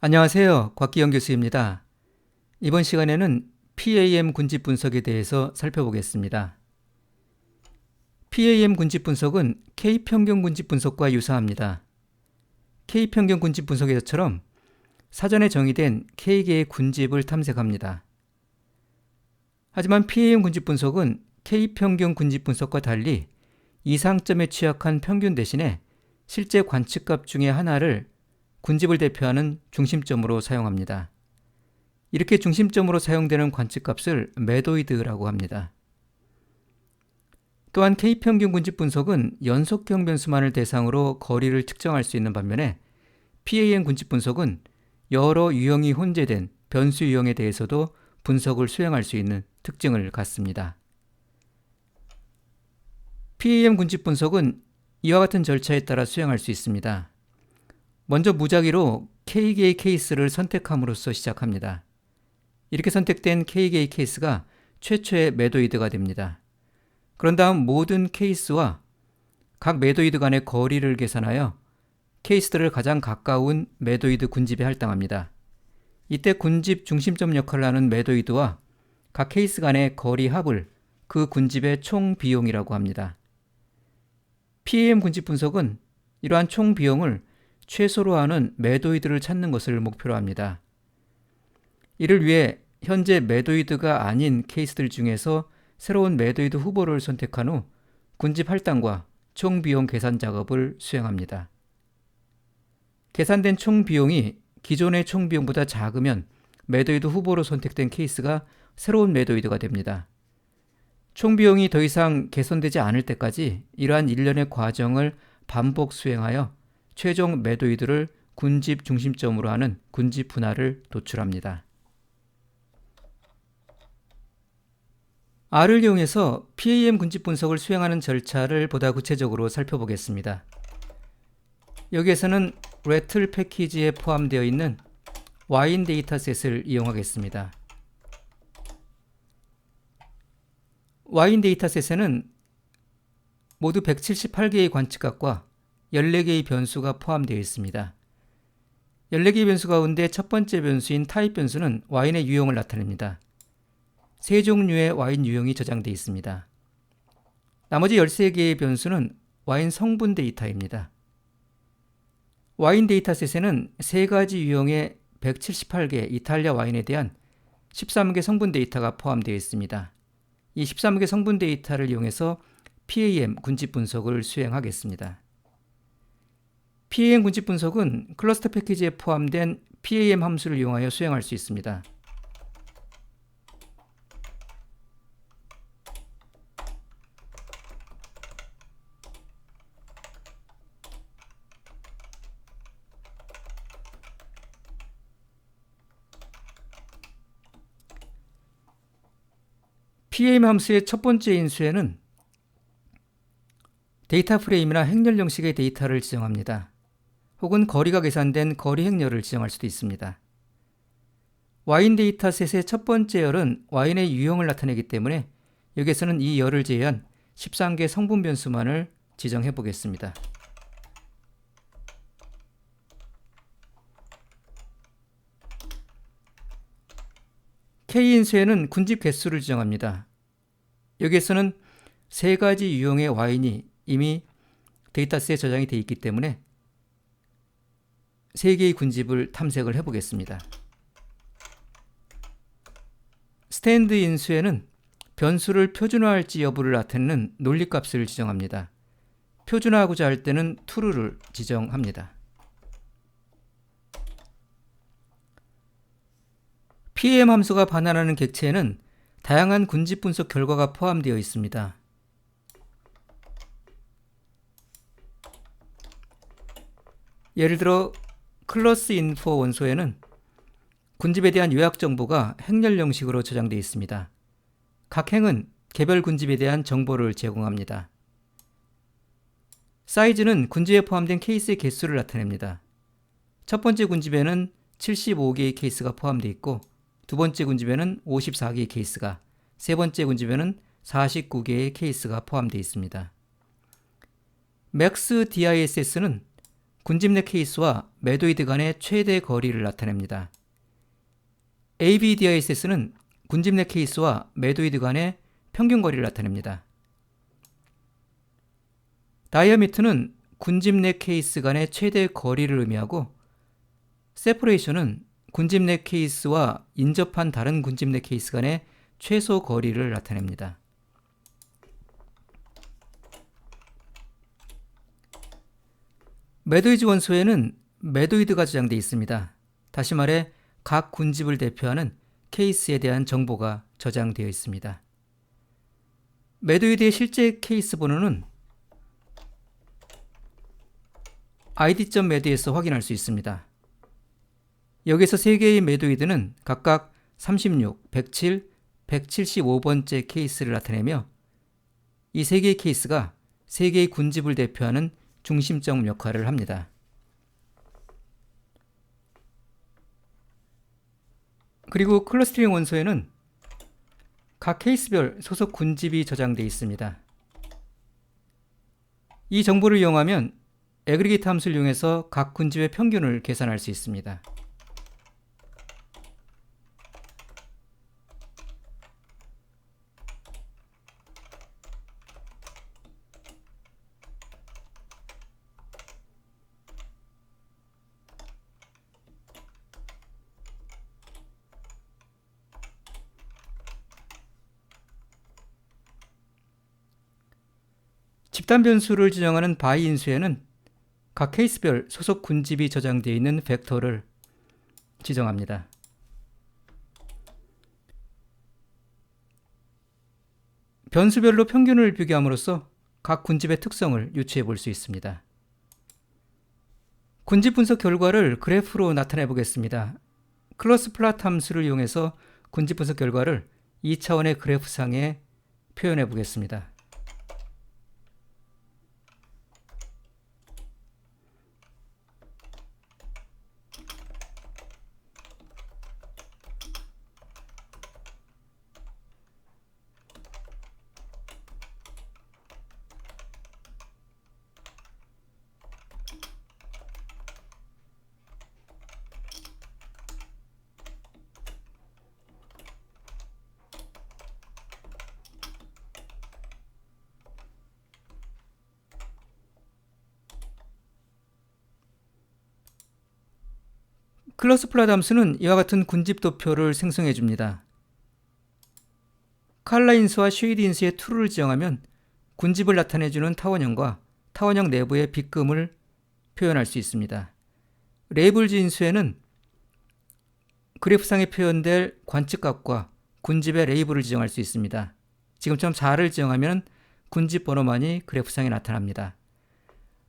안녕하세요. 곽기영 교수입니다. 이번 시간에는 PAM 군집 분석에 대해서 살펴보겠습니다. PAM 군집 분석은 K평균 군집 분석과 유사합니다. K평균 군집 분석에서처럼 사전에 정의된 K개의 군집을 탐색합니다. 하지만 PAM 군집 분석은 K평균 군집 분석과 달리 이상점에 취약한 평균 대신에 실제 관측값 중에 하나를 군집을 대표하는 중심점으로 사용합니다. 이렇게 중심점으로 사용되는 관측값을 매도이드라고 합니다. 또한 K평균 군집 분석은 연속형 변수만을 대상으로 거리를 측정할 수 있는 반면에 PAM 군집 분석은 여러 유형이 혼재된 변수 유형에 대해서도 분석을 수행할 수 있는 특징을 갖습니다. PAM 군집 분석은 이와 같은 절차에 따라 수행할 수 있습니다. 먼저 무작위로 K개의 케이스를 선택함으로써 시작합니다. 이렇게 선택된 K개의 케이스가 최초의 매도이드가 됩니다. 그런 다음 모든 케이스와 각 매도이드 간의 거리를 계산하여 케이스들을 가장 가까운 매도이드 군집에 할당합니다. 이때 군집 중심점 역할을 하는 매도이드와 각 케이스 간의 거리 합을 그 군집의 총 비용이라고 합니다. PAM 군집 분석은 이러한 총 비용을 최소로 하는 매도이드를 찾는 것을 목표로 합니다. 이를 위해 현재 매도이드가 아닌 케이스들 중에서 새로운 매도이드 후보를 선택한 후 군집 할당과 총 비용 계산 작업을 수행합니다. 계산된 총 비용이 기존의 총 비용보다 작으면 매도이드 후보로 선택된 케이스가 새로운 매도이드가 됩니다. 총 비용이 더 이상 개선되지 않을 때까지 이러한 일련의 과정을 반복 수행하여 최종 매도이드를 군집 중심점으로 하는 군집 분할을 도출합니다. R을 이용해서 PAM 군집 분석을 수행하는 절차를 보다 구체적으로 살펴보겠습니다. 여기에서는 RETL 패키지에 포함되어 있는 와인 데이터셋을 이용하겠습니다. 와인 데이터셋에는 모두 178개의 관측값과 14개의 변수가 포함되어 있습니다. 14개의 변수 가운데 첫 번째 변수인 타입 변수는 와인의 유형을 나타냅니다. 세 종류의 와인 유형이 저장되어 있습니다. 나머지 13개의 변수는 와인 성분 데이터입니다. 와인 데이터셋에는 3가지 유형의 178개 이탈리아 와인에 대한 13개 성분 데이터가 포함되어 있습니다. 이 13개 성분 데이터를 이용해서 PAM 군집 분석을 수행하겠습니다. PAM 군집 분석은 클러스터 패키지에 포함된 PAM 함수를 이용하여 수행할 수 있습니다. PAM 함수의 첫 번째 인수에는 데이터 프레임이나 행렬 형식의 데이터를 지정합니다. 혹은 거리가 계산된 거리 행렬을 지정할 수도 있습니다. 와인 데이터셋의 첫 번째 열은 와인의 유형을 나타내기 때문에 여기에서는 이 열을 제외한 13개 성분 변수만을 지정해 보겠습니다. K인수에는 군집 개수를 지정합니다. 여기에서는 3가지 유형의 와인이 이미 데이터셋에 저장이 되어 있기 때문에 3개의 군집을 탐색을 해보겠습니다. 스탠드 인수에는 변수를 표준화할지 여부를 나타내는 논리값을 지정합니다. 표준화하고자 할 때는 true를 지정합니다. PAM 함수가 반환하는 객체에는 다양한 군집 분석 결과가 포함되어 있습니다. 예를 들어 클러스 인포 원소에는 군집에 대한 요약 정보가 행렬 형식으로 저장되어 있습니다. 각 행은 개별 군집에 대한 정보를 제공합니다. 사이즈는 군집에 포함된 케이스의 개수를 나타냅니다. 첫 번째 군집에는 75개의 케이스가 포함되어 있고 두 번째 군집에는 54개의 케이스가, 세 번째 군집에는 49개의 케이스가 포함되어 있습니다. 맥스 DISS는 군집 내 케이스와 매도이드 간의 최대 거리를 나타냅니다. ABDISS는 군집 내 케이스와 매도이드 간의 평균 거리를 나타냅니다. 다이어미터는 군집 내 케이스 간의 최대 거리를 의미하고 세퍼레이션은 군집 내 케이스와 인접한 다른 군집 내 케이스 간의 최소 거리를 나타냅니다. 매도이즈 원소에는 매도이드가 저장되어 있습니다. 다시 말해 각 군집을 대표하는 케이스에 대한 정보가 저장되어 있습니다. 매도이드의 실제 케이스 번호는 id.med에서 확인할 수 있습니다. 여기서 3개의 매도이드는 각각 36, 107, 175번째 케이스를 나타내며 이 3개의 케이스가 3개의 군집을 대표하는 중심점 역할을 합니다. 그리고 클러스터링 원소에는 각 케이스별 소속 군집이 저장되어 있습니다. 이 정보를 이용하면 애그리게이트 함수를 이용해서 각 군집의 평균을 계산할 수 있습니다. 집단 변수를 지정하는 바이 인수에는 각 케이스별 소속 군집이 저장되어 있는 벡터를 지정합니다. 변수별로 평균을 비교함으로써 각 군집의 특성을 유추해 볼 수 있습니다. 군집 분석 결과를 그래프로 나타내 보겠습니다. 클로스 플롯 함수를 이용해서 군집 분석 결과를 2차원의 그래프상에 표현해 보겠습니다. 클로스 플롯 함수는 이와 같은 군집 도표를 생성해 줍니다. 칼라 인수와 쉐이드 인수의 툴을 지정하면 군집을 나타내주는 타원형과 타원형 내부의 빗금을 표현할 수 있습니다. 레이블즈 인수에는 그래프상에 표현될 관측값과 군집의 레이블을 지정할 수 있습니다. 지금처럼 4를 지정하면 군집 번호만이 그래프상에 나타납니다.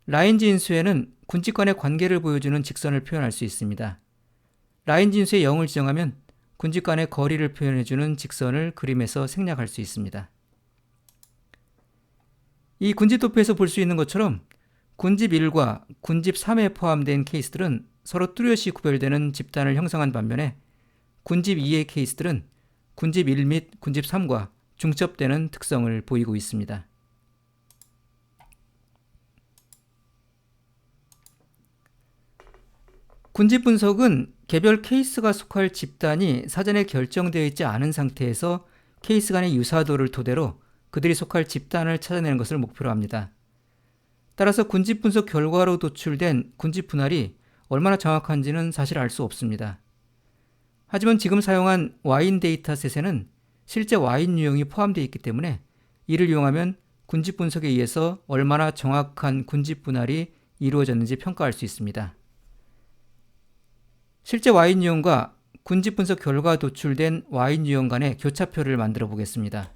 라인즈 인수에는 군집 간의 관계를 보여주는 직선을 표현할 수 있습니다. 라인즈 인수의 0을 지정하면 군집 간의 거리를 표현해주는 직선을 그림에서 생략할 수 있습니다. 이 군집 도표에서 볼 수 있는 것처럼 군집 1과 군집 3에 포함된 케이스들은 서로 뚜렷이 구별되는 집단을 형성한 반면에 군집 2의 케이스들은 군집 1 및 군집 3과 중첩되는 특성을 보이고 있습니다. 군집 분석은 개별 케이스가 속할 집단이 사전에 결정되어 있지 않은 상태에서 케이스 간의 유사도를 토대로 그들이 속할 집단을 찾아내는 것을 목표로 합니다. 따라서 군집 분석 결과로 도출된 군집 분할이 얼마나 정확한지는 사실 알 수 없습니다. 하지만 지금 사용한 와인 데이터셋에는 실제 와인 유형이 포함되어 있기 때문에 이를 이용하면 군집 분석에 의해서 얼마나 정확한 군집 분할이 이루어졌는지 평가할 수 있습니다. 실제 와인 유형과 군집 분석 결과 도출된 와인 유형 간의 교차표를 만들어 보겠습니다.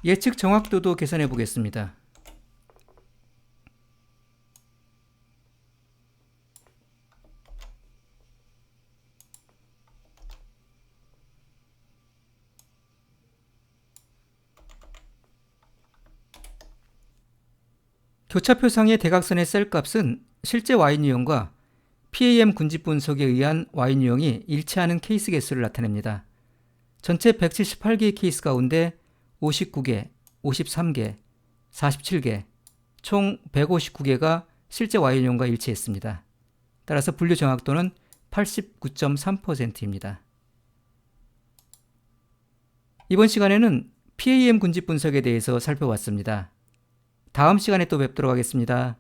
예측 정확도도 계산해 보겠습니다. 교차표상의 대각선의 셀 값은 실제 Y 유형과 PAM 군집 분석에 의한 Y 유형이 일치하는 케이스 개수를 나타냅니다. 전체 178개의 케이스 가운데 59개, 53개, 47개, 총 159개가 실제 Y 유형과 일치했습니다. 따라서 분류 정확도는 89.3%입니다. 이번 시간에는 PAM 군집 분석에 대해서 살펴봤습니다. 다음 시간에 또 뵙도록 하겠습니다.